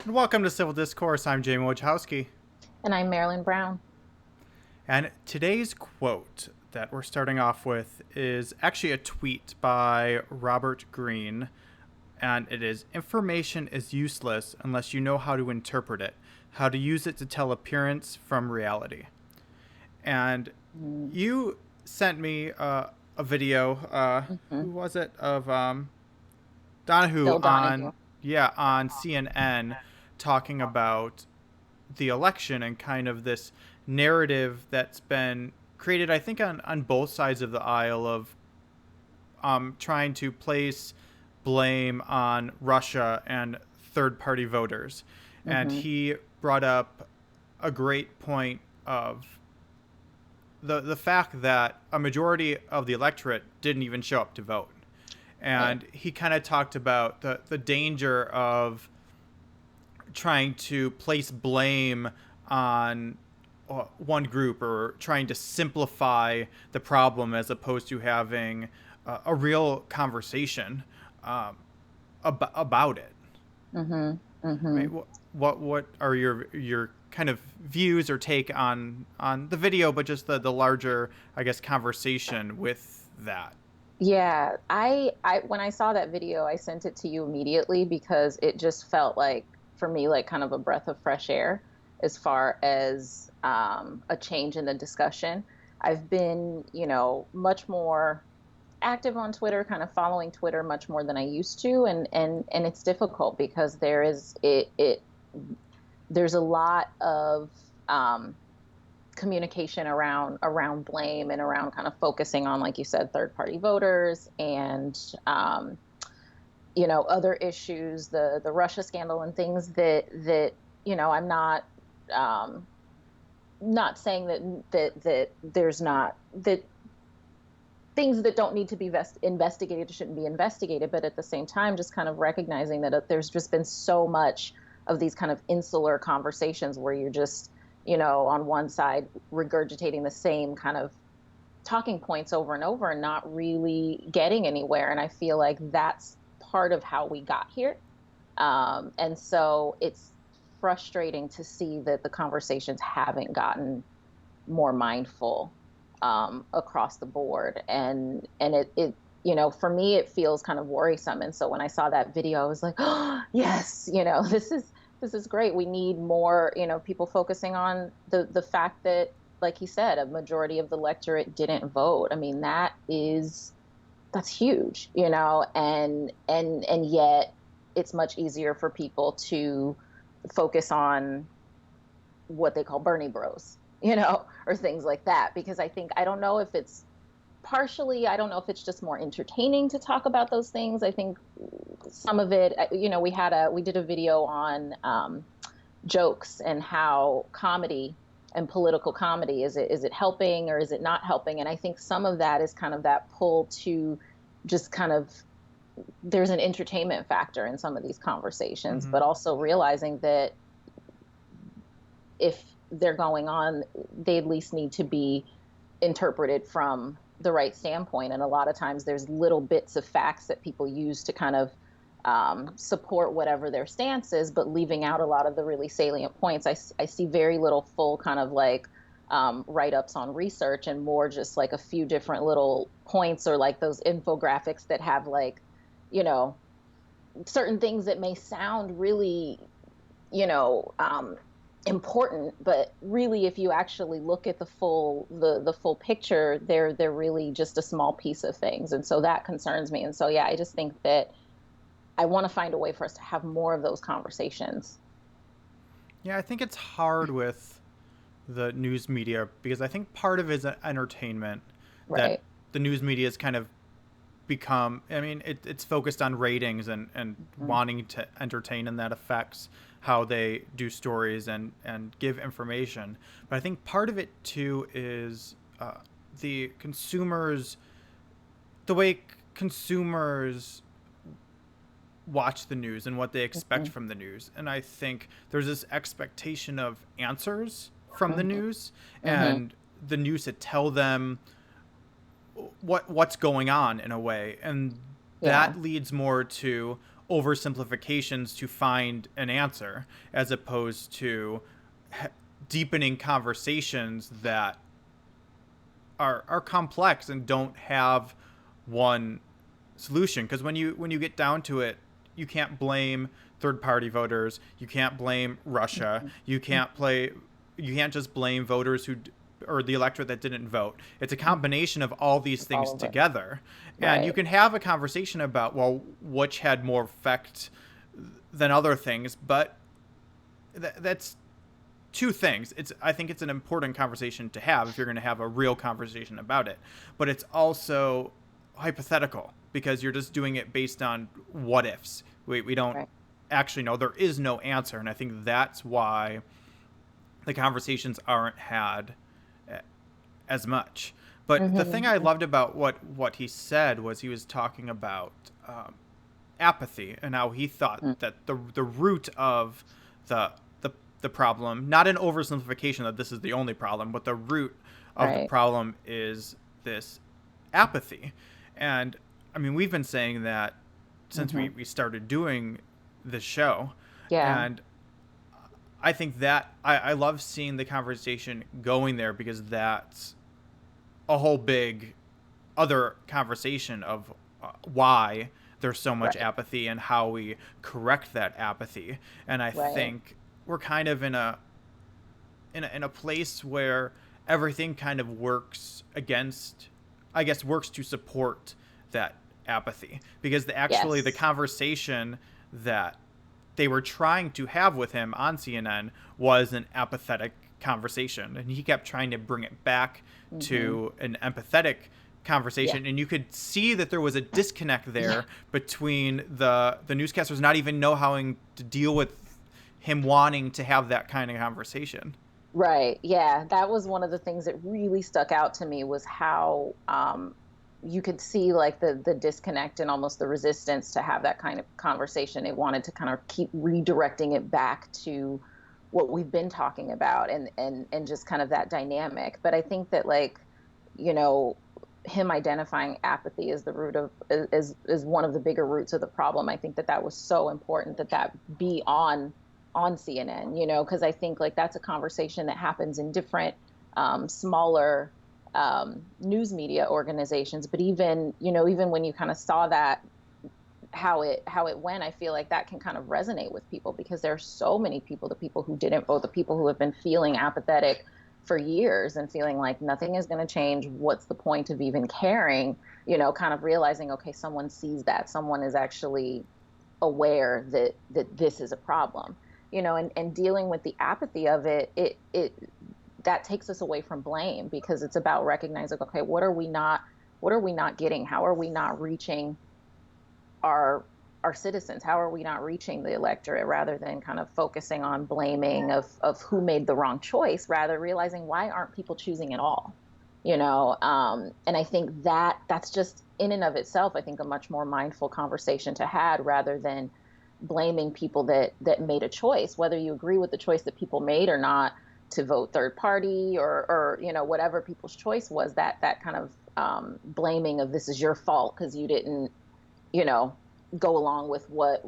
And welcome to Civil Discourse. I'm Jayme. And I'm Marilyn Brown. And today's quote that we're starting off with is actually a tweet by Robert Greene. And it is: information is useless unless you know how to interpret it, how to use it to tell appearance from reality. And Mm-hmm. you sent me a video, who was it, of Donahue Bill Donahue. on CNN talking about the election and kind of this narrative that's been created, I think, on both sides of the aisle of trying to place blame on Russia and third party voters. And Mm-hmm. he brought up a great point of the fact that a majority of the electorate didn't even show up to vote. Right. And he kind of talked about the danger of trying to place blame on one group or trying to simplify the problem as opposed to having a real conversation about it. Mm-hmm. I Mm-hmm. mean, what are your kind of views or take on the video, but just the larger, I guess, conversation with that? Yeah, I when I saw that video, I sent it to you immediately because it just felt like for me like kind of a breath of fresh air as far as a change in the discussion. I've been, much more active on Twitter, kind of following Twitter much more than I used to, and it's difficult because there's a lot of um, communication around blame and around kind of focusing on, like you said, third party voters and other issues, the Russia scandal and things that I'm um, not saying that there's not that things that don't need to be investigated shouldn't be investigated, but at the same time, just kind of recognizing that there's just been so much of these kind of insular conversations where you're just, on one side regurgitating the same kind of talking points over and over and not really getting anywhere. And I feel like that's part of how we got here. And so it's frustrating to see that the conversations haven't gotten more mindful across the board, and for me it feels kind of worrisome. And so when I saw that video, I was like, oh yes, this is great. We need more, people focusing on the fact that, like he said, a majority of the electorate didn't vote. I mean, that's huge, and yet it's much easier for people to focus on what they call Bernie bros, or things like that. Because I don't know if it's partially, I don't know if it's just more entertaining to talk about those things. I think some of it, we did a video on jokes and how comedy and political comedy, is it helping or is it not helping? And I think some of that is kind of that pull to just kind of, there's an entertainment factor in some of these conversations, Mm-hmm. but also realizing that if they're going on, they at least need to be interpreted from the right standpoint. And a lot of times there's little bits of facts that people use to kind of support whatever their stance is, but leaving out a lot of the really salient points. I see very little full kind of like write ups on research, and more just like a few different little points, or like those infographics that have like, you know, certain things that may sound really, you know, important, but really, if you actually look at the full picture, they're really just a small piece of things, and so that concerns me. And so yeah, I just think that I want to find a way for us to have more of those conversations. Yeah, I think it's hard with the news media because I think part of it is entertainment, that Right. the news media has kind of become, I mean, it's focused on ratings and Mhm. wanting to entertain, and that affects how they do stories and give information. But I think part of it too is the consumers, the way consumers watch the news and what they expect Mhm. from the news. And I think there's this expectation of answers from the Mhm. news, Mhm. and the news to tell them what's going on in a way. And Yeah. that leads more to oversimplifications to find an answer, as opposed to deepening conversations that are complex and don't have one solution. Because when you get down to it, you can't blame third party voters, you can't blame Russia, you can't just blame voters who or the electorate that didn't vote. It's a combination of all these All things of it. together. And you Right. can have a conversation about, well, which had more effect than other things, but that's two things. I think it's an important conversation to have if you're going to have a real conversation about it. But it's also hypothetical because you're just doing it based on what ifs. We don't Right. actually know. There is no answer, and I think that's why the conversations aren't had as much. But the thing I Mm-hmm. loved about what he said was he was talking about apathy and how he thought that the root of the the problem, not an oversimplification that this is the only problem, but the root of the Right. problem is this apathy. And I mean, we've been saying that since Mm-hmm. we started doing this show. Yeah. And I think that I love seeing the conversation going there because that's a whole big other conversation of why there's so much Right. apathy and how we correct that apathy. And I Right. think we're kind of in a place where everything kind of works against, I guess, works to support that apathy, because actually the Yes. conversation that they were trying to have with him on CNN was an apathetic conversation, and he kept trying to bring it back Mm-hmm. to an empathetic Yeah. conversation, and you could see that there was a disconnect Yeah. there between the newscasters not even know how to deal with him wanting to have that kind of conversation. Right. Yeah. That was one of the things that really stuck out to me was how you could see like the disconnect and almost the resistance to have that kind of conversation. It wanted to kind of keep redirecting it back to what we've been talking about and just kind of that dynamic. But I think that like, you know, him identifying apathy as the root of is one of the bigger roots of the problem. I think that that was so important that that be on CNN, you know, because I think like that's a conversation that happens in different smaller news media organizations. But even, you know, even when you kind of saw that how it went, I feel like that can kind of resonate with people because there are so many people, the people who didn't vote, the people who have been feeling apathetic for years and feeling like nothing is going to change. What's the point of even caring? You know, kind of realizing, okay, someone sees that, someone is actually aware that this is a problem, you know, and dealing with the apathy of it that takes us away from blame because it's about recognizing, okay, what are we not getting? How are we not reaching our our citizens? How are we not reaching the electorate rather than kind of focusing on blaming of who made the wrong choice, rather realizing why aren't people choosing at all? You know, and I think that that's just in and of itself, I think a much more mindful conversation to had rather than blaming people that made a choice, whether you agree with the choice that people made or not to vote third party or you know whatever people's choice was, that kind of blaming of this is your fault because you didn't, you know, go along with what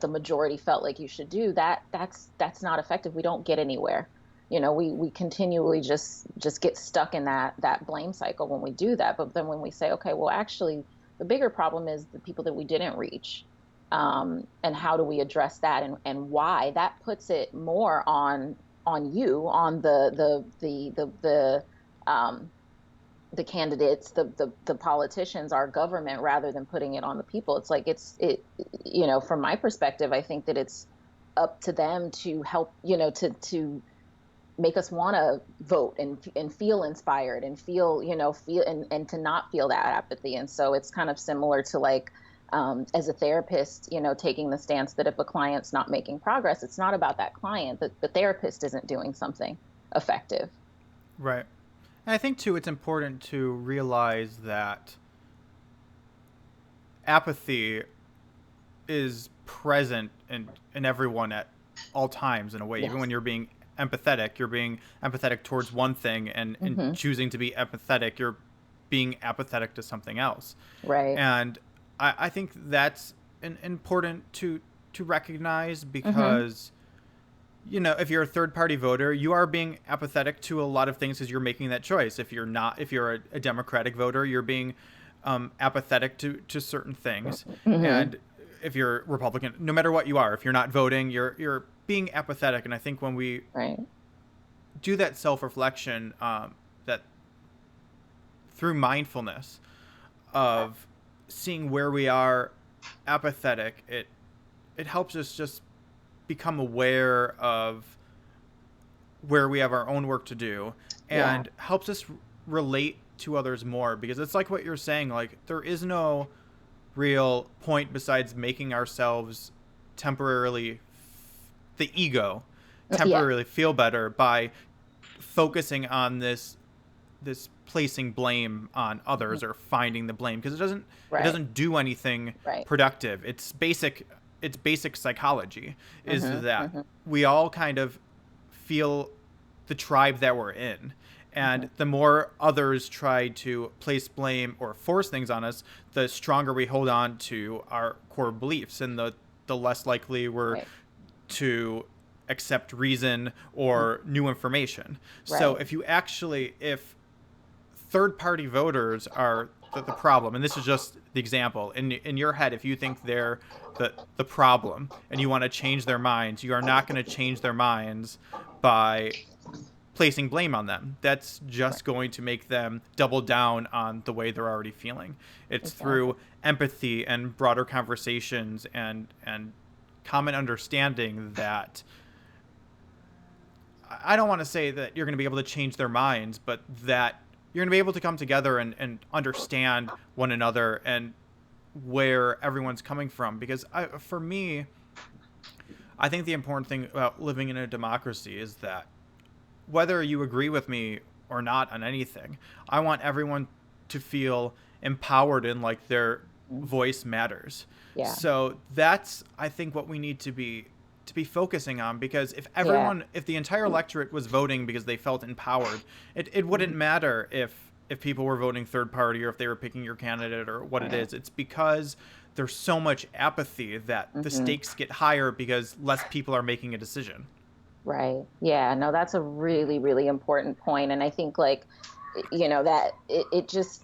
the majority felt like you should do. That's not effective. We don't get anywhere. You know, we continually just get stuck in that blame cycle when we do that. But then when we say, okay, well, actually, the bigger problem is the people that we didn't reach, and how do we address that and why? That puts it more on you, on the candidates, the politicians, our government, rather than putting it on the people. It's like you know, from my perspective, I think that it's up to them to help, you know, to make us want to vote and feel inspired and feel, you know, feel and to not feel that apathy. And so it's kind of similar to like as a therapist, you know, taking the stance that if a client's not making progress, it's not about that client, that the therapist isn't doing something effective. Right. And I think too it's important to realize that apathy is present in everyone at all times in a way. Even when Yes. you're being empathetic towards one thing, and in Hmm. choosing to be empathetic, you're being apathetic to something else. Right. And I think that's important to recognize, Mm-hmm. because if you're a third party voter, you are being apathetic to a lot of things because you're making that choice. If you're a Democratic voter, you're being apathetic to certain things. Mm-hmm. And if you're Republican, no matter what you are, if you're not voting, you're being apathetic. And I think when we Right. do that self reflection, that through mindfulness of seeing where we are apathetic, it helps us just become aware of where we have our own work to do, Yeah. and helps us relate to others more, because it's like what you're saying, like there is no real point besides making ourselves temporarily, the ego Yeah. temporarily feel better by focusing on this placing blame on others, or finding the blame, because it Right. doesn't do anything Right. productive. It's basic psychology, is Mm-hmm. that Mm-hmm. we all kind of feel the tribe that we're in. Mm-hmm. And the more others try to place blame or force things on us, the stronger we hold on to our core beliefs, and the less likely we're Right. to accept reason or new information. So Right. if third party voters are the problem, and this is just the example, in your head, if you think they're the problem and you want to change their minds, you are not going to change their minds by placing blame on them. That's Right. just going to make them double down on the way they're already feeling. It's Exactly. through empathy and broader conversations and common understanding that, I don't want to say that you're going to be able to change their minds, but that you're going to be able to come together and understand one another and where everyone's coming from. Because for me, I think the important thing about living in a democracy is that whether you agree with me or not on anything, I want everyone to feel empowered and like their Mm. voice matters. Yeah. So that's, I think, what we need to be focusing on, because Yeah. if the entire electorate was voting because they felt empowered, it wouldn't Mhm. matter if people were voting third party or if they were picking your candidate or what it Right. is. It's because there's so much apathy that the Mm-hmm. stakes get higher because less people are making a decision. Right. Yeah. No, that's a really, really important point. And I think like, that it just,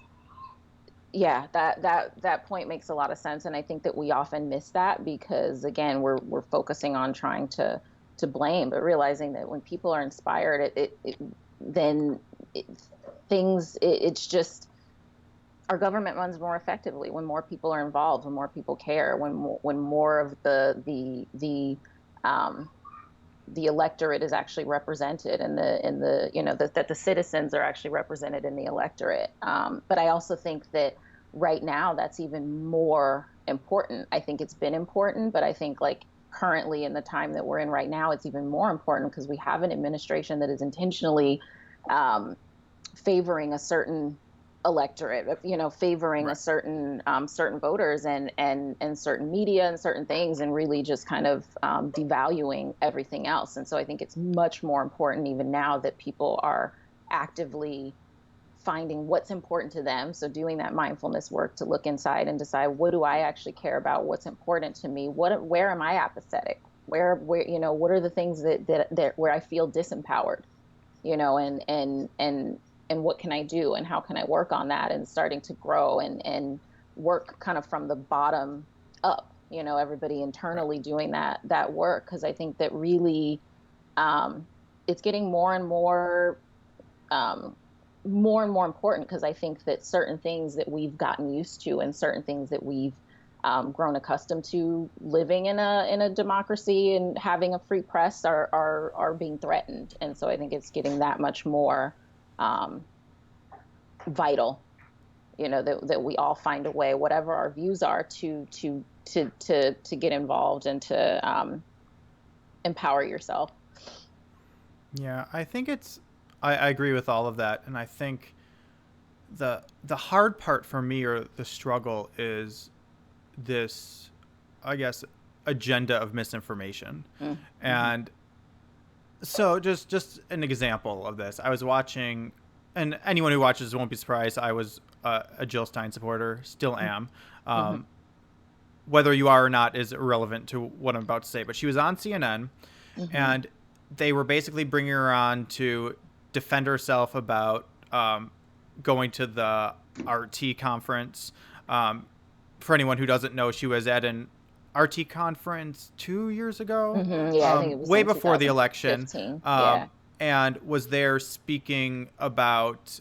yeah, that point makes a lot of sense. And I think that we often miss that because again, we're focusing on trying to blame, but realizing that when people are inspired, then it, it's just our government runs more effectively when more people are involved, when more people care, when more of um, the electorate is actually represented, and that the citizens are actually represented in the electorate. But I also think that right now that's even more important. I think it's been important, but I think like currently in the time that we're in right now, it's even more important because we have an administration that is intentionally um, favoring a certain electorate, favoring a Right. certain voters and certain media and certain things, and really just kind of devaluing everything else. And so I think it's much more important even now that people are actively finding what's important to them. So doing that mindfulness work to look inside and decide, what do I actually care about? What's important to me? Where am I apathetic? Where what are the things that where I feel disempowered? And what can I do and how can I work on that, and starting to grow and work kind of from the bottom up, everybody Right. internally doing that work. Because I think that really um, it's getting um, more and more important, because I think that certain things that we've gotten used to and certain things that we've grown accustomed to living in a democracy and having a free press are being threatened. And so I think it's getting that much more um, vital, that we all find a way, whatever our views are, to get involved and to empower yourself. Yeah, I think I agree with all of that, and I think the hard part for me, or the struggle, is this, I guess, agenda of misinformation. Mm-hmm. And so just an example of this, I was watching, and anyone who watches won't be surprised, I was a Jill Stein supporter, still am. Mm-hmm. Um, whether you are or not is irrelevant to what I'm about to say. But she was on CNN, Mm-hmm. and they were basically bringing her on to defend herself about going to the RT conference. Um, for anyone who doesn't know, she was at an RT conference 2 years ago, Mm-hmm. Yeah, I think it was way in before the election, 2015. Yeah. um, and was there speaking about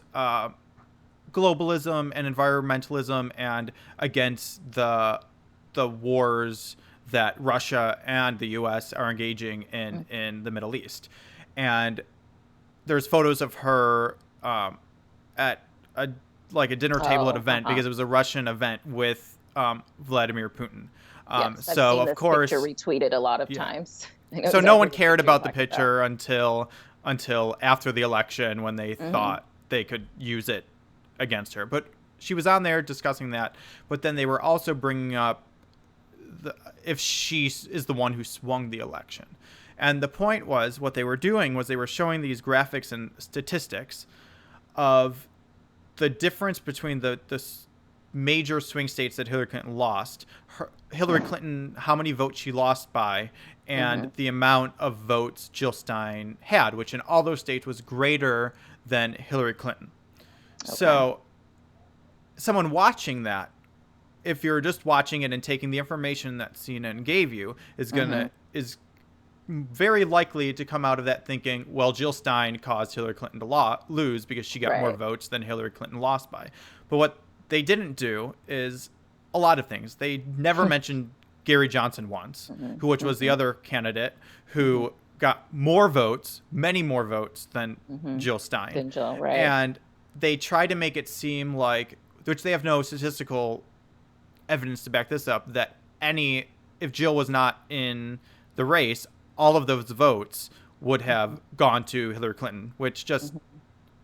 globalism and environmentalism and against the wars that Russia and the U.S. are engaging in the Middle East. And there's photos of her at a like a dinner table at an Oh, event uh-huh. because it was a Russian event with Vladimir Putin. Yes, I've So seen of this picture course, retweeted a lot of yeah. times. I know So no exactly one what cared picture you're about the talking about. picture until after the election when they Mm-hmm. thought they could use it against her. But she was on there discussing that. But then they were also bringing up if she is the one who swung the election. And the point was, what they were doing was they were showing these graphics and statistics of the difference between the major swing states that Hillary Clinton lost, Hillary Clinton, how many votes she lost by, Mm-hmm. and the amount of votes Jill Stein had, which in all those states was greater than Hillary Clinton. Okay. So, someone watching that, if you're just watching it and taking the information that CNN gave you, Mm-hmm. is very likely to come out of that thinking, well, Jill Stein caused Hillary Clinton to lose because she got more Right. votes than Hillary Clinton lost by. But what they didn't do is a lot of things. They never mentioned Gary Johnson once, Mm-hmm. which was the Mm-hmm. other candidate Mm-hmm. who got more votes, many more votes than Mm-hmm. Jill Stein. Then Jill, right. And they try to make it seem like, which they have no statistical evidence to back this up, that if Jill was not in the race, all of those votes would Mm-hmm. have gone to Hillary Clinton, which just Mm-hmm.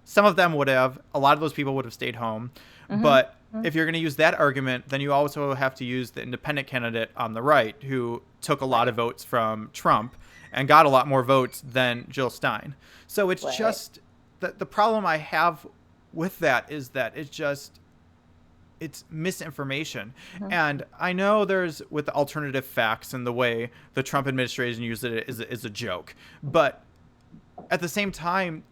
some of them would have, a lot of those people would have stayed home. But Mm-hmm. if you're going to use that argument, then you also have to use the independent candidate on the right who took a lot of Right. votes from Trump and got a lot more votes than Jill Stein. So it's Right. just the problem I have with that is that it's misinformation. Mm-hmm. And I know there's with the alternative facts and the way the Trump administration used it is a joke. But at the same time,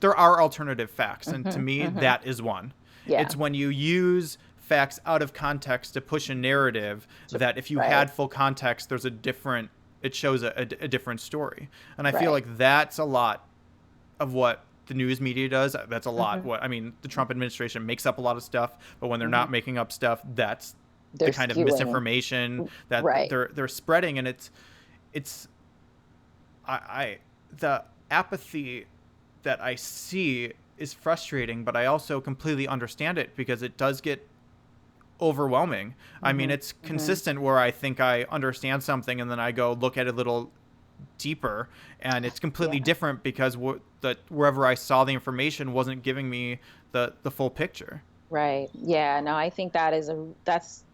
there are alternative facts. And to Mm-hmm. me, Mm-hmm. that is one. Yeah. It's when you use facts out of context to push a narrative that if you Right. had full context, it shows a different story. And I feel Right. like that's a lot of what the news media does. That's a lot. Mm-hmm. What I mean, the Trump administration makes up a lot of stuff, but when they're Mm-hmm. not making up stuff, that's the They're kind of skewing. misinformation that Right. they're spreading, and it's I the apathy that I see is frustrating, but I also completely understand it because it does get overwhelming. I mean, Mm-hmm. it's Mm-hmm. consistent where I think I understand something and then I go look at it a little deeper and it's completely Yeah. different because wherever I saw the information wasn't giving me the full picture. Right. Yeah. No, I think that's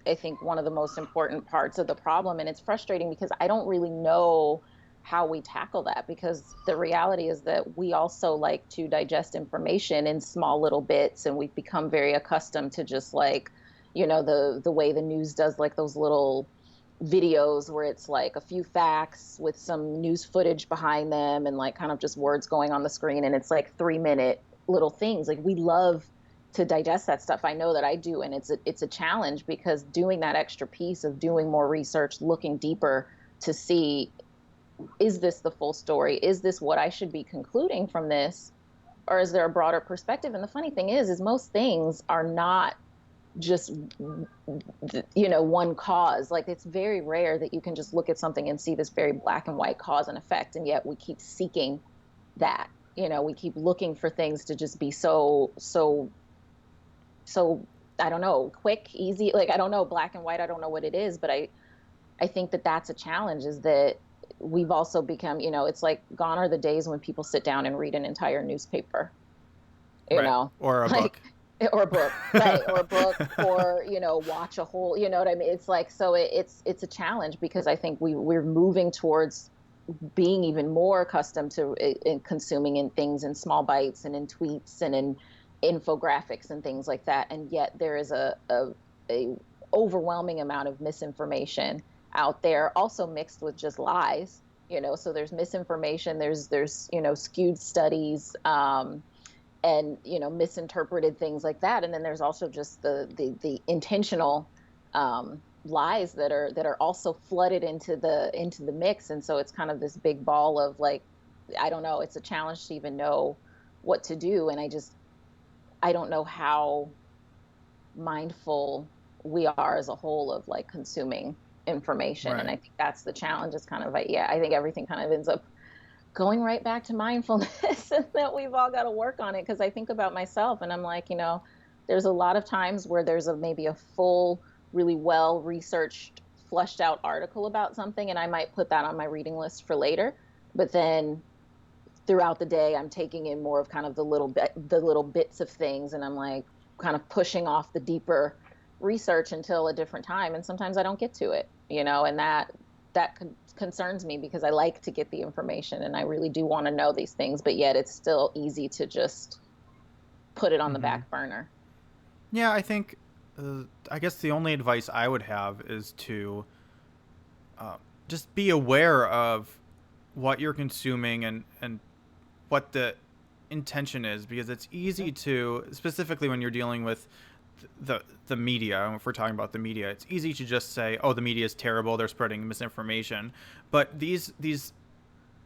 I think one of the most important parts of the problem. And it's frustrating because I don't really know how we tackle that, because the reality is that we also like to digest information in small little bits, and we've become very accustomed to just like, the way the news does like those little videos where it's like a few facts with some news footage behind them and like kind of just words going on the screen, and it's like 3-minute little things. Like we love to digest that stuff. I know that I do, and it's a challenge because doing that extra piece of doing more research, looking deeper to see, is this the full story? Is this what I should be concluding from this? Or is there a broader perspective? And the funny thing is most things are not just, one cause. Like it's very rare that you can just look at something and see this very black and white cause and effect. And yet we keep seeking that. We keep looking for things to just be so I don't know, quick, easy. Like I don't know, black and white. I don't know what it is, but I think that that's a challenge. Is that we've also become, it's like gone are the days when people sit down and read an entire newspaper. Right. Or a Like book. or a book, right? Or a book, or watch a whole. You know what I mean? It's like so. It's a challenge because I think we're moving towards being even more accustomed to in consuming in things in small bites and in tweets and in infographics and things like that. And yet there is a overwhelming amount of misinformation out there, also mixed with just lies. So there's misinformation, there's skewed studies, and misinterpreted things like that, and then there's also just the intentional lies that are also flooded into the mix. And so it's kind of this big ball of like, I don't know, it's a challenge to even know what to do. And I don't know how mindful we are as a whole of like consuming information. And Right. I think that's the challenge, is kind of like, yeah, I think everything kind of ends up going right back to mindfulness, and that we've all got to work on it. Because I think about myself and I'm like, there's a lot of times where there's maybe a full, really well researched, flushed out article about something, and I might put that on my reading list for later. But then throughout the day, I'm taking in more of kind of the little bits of things, and I'm like kind of pushing off the deeper research until a different time. And sometimes I don't get to it, and that concerns me, because I like to get the information and I really do want to know these things, but yet it's still easy to just put it on the Mm-hmm. back burner. Yeah, I guess the only advice I would have is to just be aware of what you're consuming, and what the intention is, because it's easy to, specifically when you're dealing with the media, if we're talking about the media, it's easy to just say, oh, the media is terrible, they're spreading misinformation. But these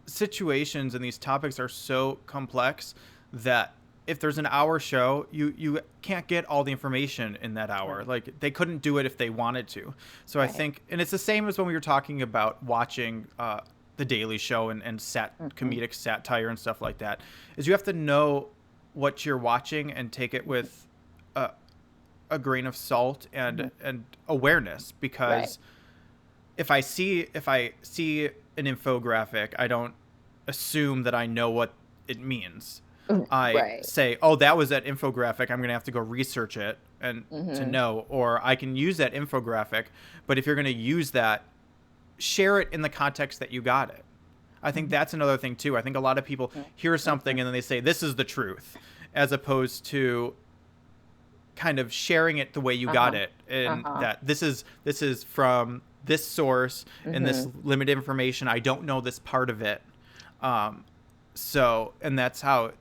situations and these topics are so complex that if there's an hour show, you can't get all the information in that hour. Right. Like, they couldn't do it if they wanted to. So I Right. think, and it's the same as when we were talking about watching the Daily Show and Hmm. comedic satire and stuff like that, is you have to know what you're watching and take it with a, a grain of salt Hmm. and awareness. Right. Because if I see an infographic, I don't assume that I know what it means. I Right. say, oh, that was that infographic, I'm going to have to go research it and to Hmm. know. Or I can use that infographic, but if you're going to use that, share it in the context that you got it. I think Hmm. that's another thing too. I think a lot of people hear something Hmm. and then they say, this is the truth, as opposed to kind of sharing it the way you got Uh-huh. it, and Uh-huh. that this is from this source and this Hmm. limited information. I don't know this part of it. Um, so, and Right. that's how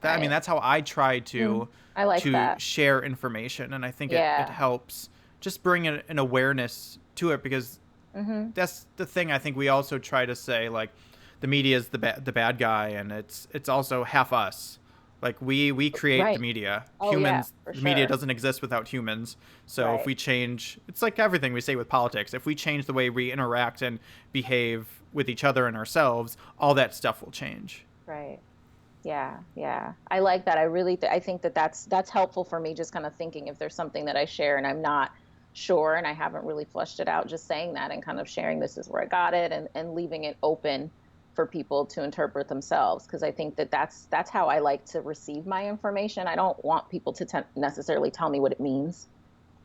I try Mm. to I like that. share information, and I think it Yeah. helps just bring an awareness to it, because Hmm. that's the thing. I think we also try to say, like, the media is the bad guy, and it's also half us. Like, we create the Right. media. Oh yeah, Humans, for the media sure. doesn't exist without humans. So if Right. we change, it's like everything we say with politics. If we change the way we interact and behave with each other and ourselves, all that stuff will change. Right. Yeah, yeah. I like that. I think that that's helpful for me, just kind of thinking if there's something that I share and I'm not sure and I haven't really flushed it out, just saying that and kind of sharing this is where I got it, and leaving it open for people to interpret themselves, because I think that that's how I like to receive my information. I don't want people to necessarily tell me what it means.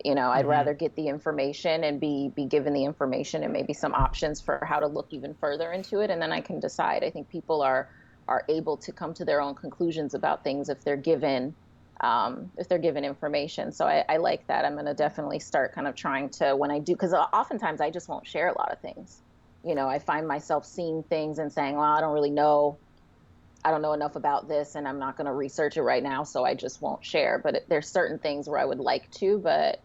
I'd Mm-hmm. rather get the information and be given the information and maybe some options for how to look even further into it, and then I can decide. I think people are able to come to their own conclusions about things if they're given information. So I like that. I'm going to definitely start kind of trying to, when I do, because oftentimes I just won't share a lot of things. I find myself seeing things and saying, well, I don't know enough about this, and I'm not going to research it right now, so I just won't share. But there's certain things where I would like to, but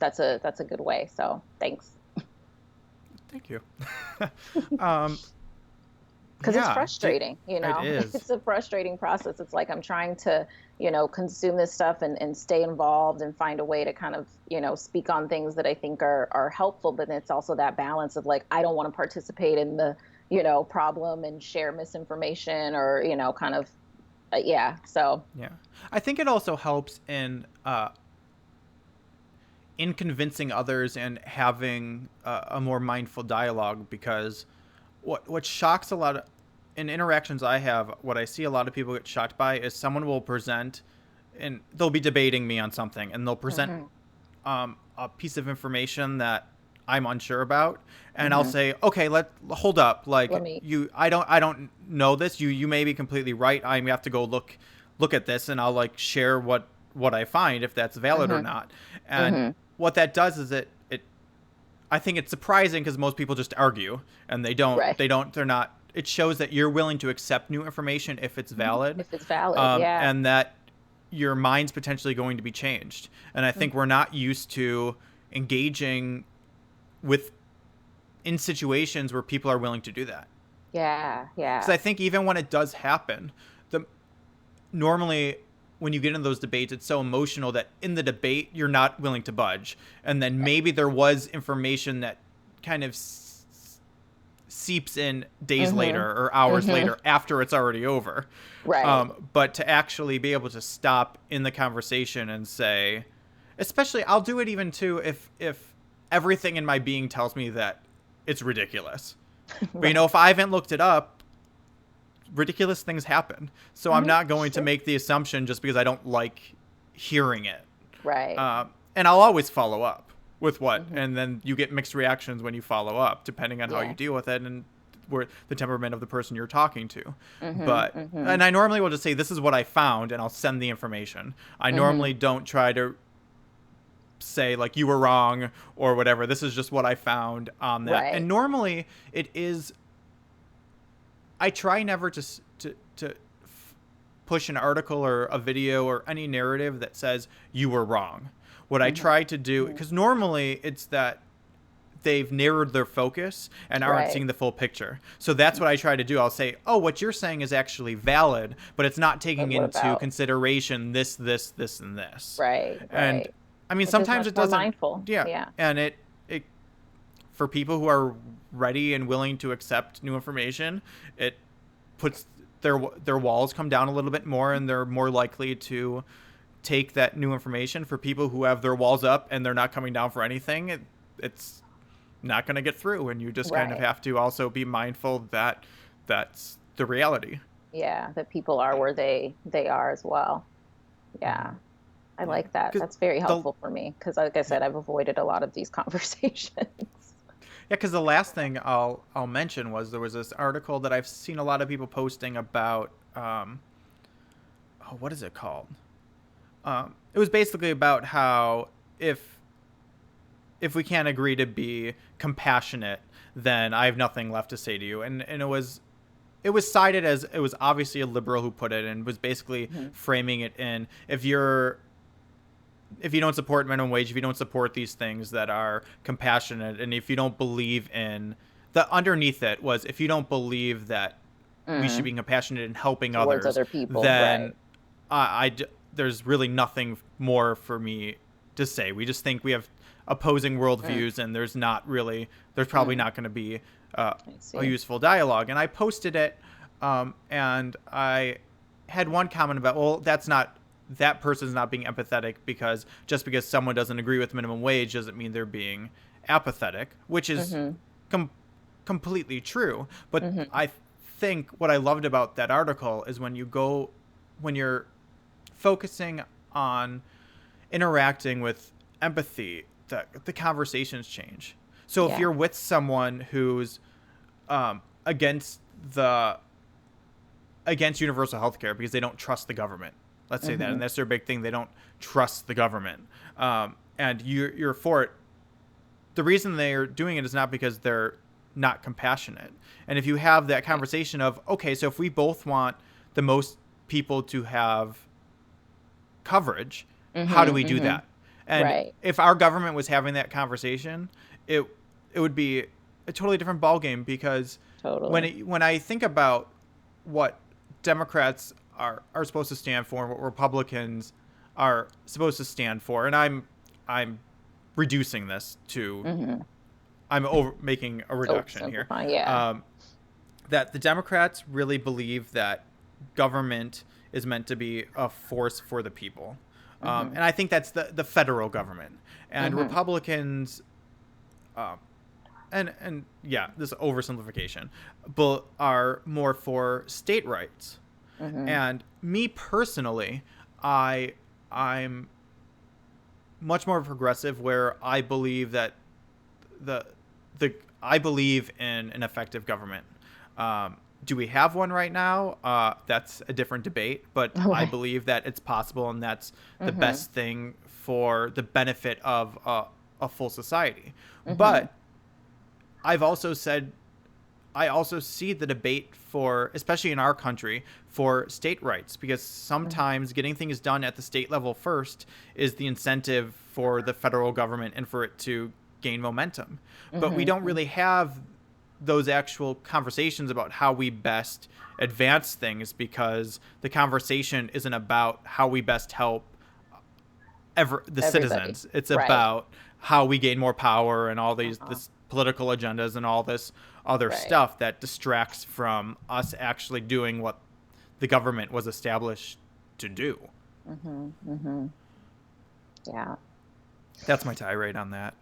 that's a good way. So thanks. Thank you. um, Because it's yeah, frustrating, it is. it's a frustrating process. It's like I'm trying to, consume this stuff and stay involved and find a way to kind of, speak on things that I think are helpful. But it's also that balance of like, I don't want to participate in the, problem and share misinformation, or, kind of, yeah. So, Yeah, I think it also helps in convincing others and having a more mindful dialogue, because what shocks a lot of, in interactions I have, what I see a lot of people get shocked by is someone will present, and they'll be debating me on something, and they'll present hmm a piece of information that I'm unsure about, and I'll hmm say, okay, let hold up, let like, me, I don't know this. You may be completely right. I have to go look at this, and I'll like share what I find, if that's valid or hmm not. And hmm what that does is it I think it's surprising because most people just argue and Right. they're not. It shows that you're willing to accept new information if it's valid, If it's valid, yeah. and that your mind's potentially going to be changed. And I think we're not used to engaging with in situations where people are willing to do that. Yeah, Because yeah. I think even when it does happen, the normally when you get into those debates, it's so emotional that in the debate you're not willing to budge, and then maybe there was information that kind of seeps in days later Mhm. or hours Mhm. later after it's already over. Right. But to actually be able to stop in the conversation and say, especially, I'll do it even too if everything in my being tells me that it's ridiculous. But Right. if I haven't looked it up, ridiculous things happen. So I'm not going to Sure. make the assumption just because I don't like hearing it. Right. And I'll always follow up with what, Mhm. and then you get mixed reactions when you follow up, depending on how you Yeah. deal with it and where the temperament of the person you're talking to. Mhm. But Mhm. and I normally will just say this is what I found, and I'll send the information. I normally Mhm. don't try to say like you were wrong or whatever. This is just what I found on that. And Right. normally it is. I try never to push an article or a video or any narrative that says you were wrong. What I Mhm. try to do, Mhm. because normally it's that they've narrowed their focus and aren't Right. seeing the full picture. So that's what I try to do. I'll say, oh, what you're saying is actually valid, but it's not But taking what into about consideration this, this, this, and this. right, And right. I mean, Which is sometimes much it more doesn't. mindful. Yeah. Yeah. And it for people who are ready and willing to accept new information, it puts their walls come down a little bit more, and they're more likely to take that new information. For people who have their walls up and they're not coming down for anything, it's not going to get through, and you just kind of Right. have to also be mindful that that's the reality. Yeah, that people are where they are as well. Yeah. I Yeah, like that. because That's very the helpful for me because, like I yeah, said, I've avoided a lot of these conversations. because the last thing I'll mention was there was this article that I've seen a lot of people posting about. Oh, what is it called? It was basically about how if if we can't agree to be compassionate, then I have nothing left to say to you. And it was cited as it was obviously a liberal who put it, and was basically Mhm. framing it in if you don't support minimum wage, if you don't support these things that are compassionate, and if you don't believe in the underneath it was if you don't believe that we should Mm. be compassionate in helping Towards others, other people, then right? there's really nothing more for me to say. We just think we have opposing Mm. worldviews, and there's probably Mm. not going to be uh, I a see. useful dialogue. And I posted it, and I had one comment about, well, that person's not being empathetic, because just because someone doesn't agree with minimum wage doesn't mean they're being apathetic, which is Mhm. com- completely true. But Mhm. I think what I loved about that article is when you're focusing on interacting with empathy, the conversations change. So if Yeah. you're with someone who's against the against universal health care because they don't trust the government, let's say that, and Mhm. that's their big thing, they don't trust the government, and you're for it, the reason they're doing it is not because they're not compassionate. And if you have that Right. conversation of, okay, so if we both want the most people to have coverage, how do Mhm. we do Mhm. that? And Right. if our government was having that conversation, it it would be a totally different ballgame, because Totally. when I think about what Democrats are supposed to stand for, and what Republicans are supposed to stand for, and I'm reducing this to Mhm. I'm over making a reduction here. Oversimplifying. Yeah. Um, that the Democrats really believe that government is meant to be a force for the people. Mhm. And I think that's the federal government. And Mhm. Republicans, um, and yeah, this oversimplification, but are more for state rights. Mhm. And me personally, I'm much more progressive, where I believe that the I believe in an effective government. Do we have one right now? That's a different debate, but I Right. believe that it's possible, and that's the Mhm. best thing for the benefit of a full society. Mhm. But I've also said, I also see the debate for, especially in our country, for state rights, because sometimes getting things done at the state level first is the incentive for the federal government and for it to gain momentum. But we don't Mm-hmm. really have those actual conversations about how we best advance things, because the conversation isn't about how we best help the Everybody. citizens. It's Right. about how we gain more power and all these Uh-huh. this political agendas and all this other Right. stuff that distracts from us actually doing what the government was established to do. Mm-hmm. Mm-hmm. Yeah. That's my tirade on that.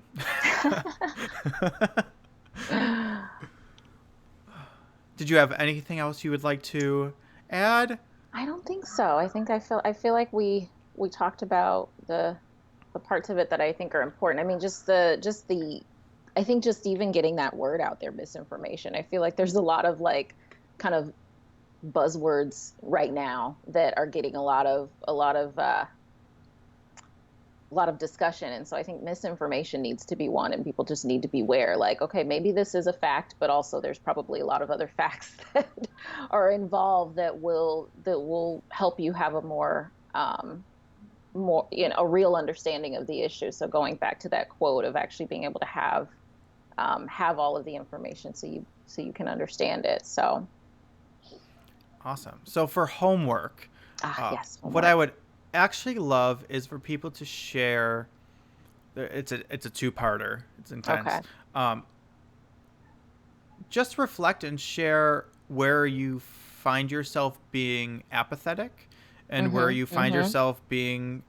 Did you have anything else you would like to add? I don't think so. I feel like we talked about the parts of it that I think are important. I mean, just the I think just even getting that word out there, misinformation. I feel like there's a lot of like kind of buzzwords right now that are getting a lot of discussion. And so I think misinformation needs to be one, and people just need to beware. Like, okay, maybe this is a fact, but also there's probably a lot of other facts that are involved that will help you have a more a real understanding of the issue. So going back to that quote of actually being able to have all of the information so you can understand it. So Awesome. So for homework, yes, what I homework. would actually love is for people to share. It's a two-parter. It's intense. Okay. Um, just reflect and share where you find yourself being apathetic and where Mhm. you find Mhm. yourself being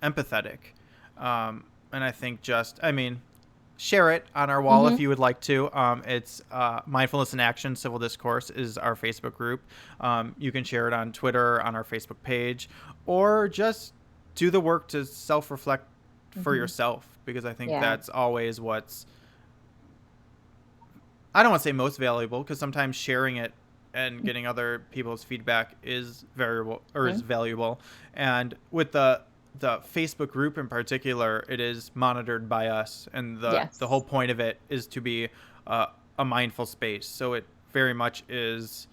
empathetic. And I think I mean, share it on our wall if Mhm. you would like to. It's Mindfulness in Action Civil Discourse is our Facebook group. You can share it on Twitter, on our Facebook page, or just do the work to self-reflect for Mhm. yourself, because I think Yeah. that's always what's, I don't want to say most valuable, because sometimes sharing it and getting other people's feedback is variable or is Mhm. valuable. And with the Facebook group in particular, it is monitored by us, and the whole Yes. point of it is to be a mindful space. So it very much is,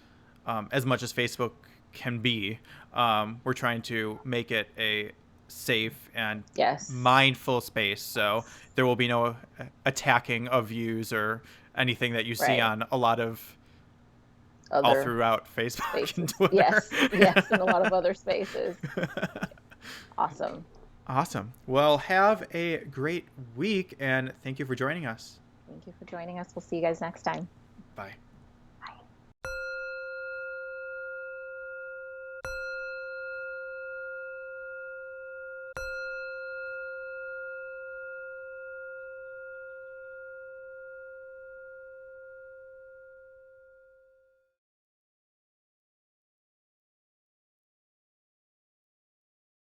as much as Facebook can be. We're trying to make it a safe and Yes. mindful space. So there will be no attacking of views or anything that you see Right. on a lot of all Other throughout Facebook and spaces. Twitter. Yes. Yes, and a lot of other spaces. Awesome. Awesome. Well, have a great week, and thank you for joining us. Thank you for joining us. We'll see you guys next time. Bye.